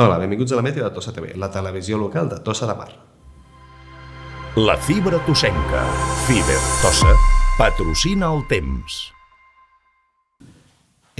Hola, benvinguts a la Meta de Tossa TV, la televisió local de Tossa de Mar. La fibra tossenca, Fiber Tossa, patrocina el temps.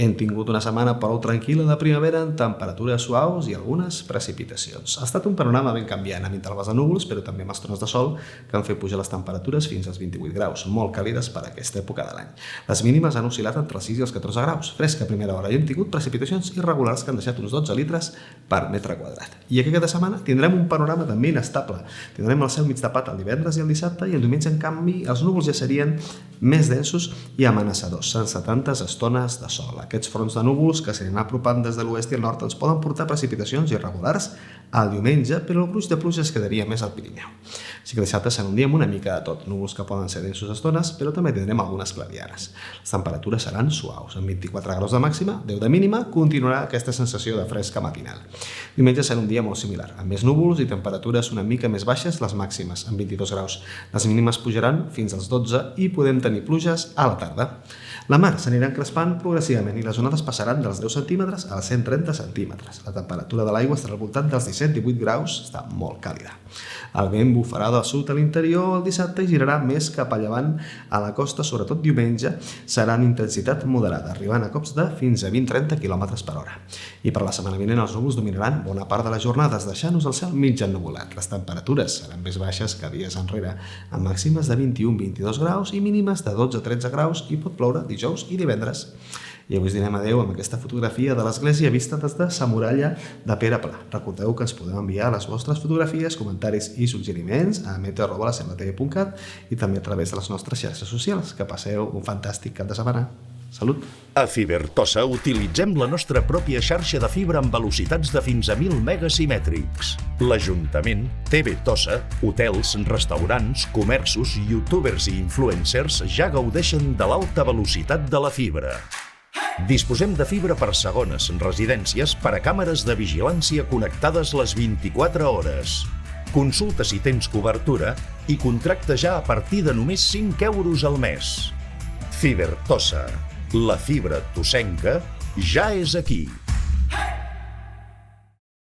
Hem tingut una setmana prou tranquil·la de primavera amb temperatures suaus i algunes precipitacions. Ha estat un panorama ben canviant, amb intervals de núvols, però també amb estones de sol que han fet pujar les temperatures fins als 28 graus, molt càlides per a aquesta època de l'any. Les mínimes han oscil·lat entre els 6 i els 14 graus, fresca a primera hora, i hem tingut precipitacions irregulars que han deixat uns 12 litres per metre quadrat. I aquesta setmana tindrem un panorama també inestable. Tindrem el cel mig tapat el divendres i el dissabte, i el diumenge, en canvi, els núvols ja serien més densos i amenaçadors, sense tantes estones de sol. Aquests fronts de núvols que s'aniran apropant des de l'oest i el nord ens poden portar precipitacions irregulars al diumenge, però el gruix de pluja es quedaria més al Pirineu. Així que dissabte serà un dia amb una mica de tot, núvols que poden ser densos estones, però també tindrem algunes clarianes. Les temperatures seran suaus, amb 24 graus de màxima, 10 de mínima, continuarà aquesta sensació de fresca matinal. Diumenge serà un dia molt similar, amb més núvols i temperatures una mica més baixes, les màximes, amb 22 graus. Les mínimes pujaran fins als 12 i podem tenir pluges a la tarda. La mar s'anirà encrespant progressivament i les onades passaran dels 10 centímetres als 130 centímetres. La temperatura de l'aigua estarà al voltant dels 17-18 graus, està molt càlida. El vent bufarà del sud a l'interior el dissabte i girarà més cap a llevant a la costa, sobretot diumenge, serà en intensitat moderada, arribant a cops de fins a 20-30 km per hora. I per la setmana vinent els núvols dominaran bona part de les jornades, deixant-nos el cel mig ennuvolat. Les temperatures seran més baixes que dies enrere, amb màximes de 21-22 graus i mínimes de 12-13 graus, i pot ploure dijous i divendres. I avui us direm adeu amb aquesta fotografia de l'església vista des de sa muralla de Pere Pla. Recordeu que ens podeu enviar les vostres fotografies, comentaris i suggeriments a meteo@lasemlatv.cat i també a través de les nostres xarxes socials. Que passeu un fantàstic cap de setmana. Salut! A Fiber Tossa utilitzem la nostra pròpia xarxa de fibra amb velocitats de fins a 1.000 megasimètrics. L'Ajuntament, TV Tossa, hotels, restaurants, comerços, youtubers i influencers ja gaudeixen de l'alta velocitat de la fibra. Disposem de fibra per segones, residències, per a càmeres de vigilància connectades les 24 hores. Consulta si tens cobertura i contracta ja a partir de només 5 euros al mes. Fiber Tossa, la fibra tossenca, ja és aquí.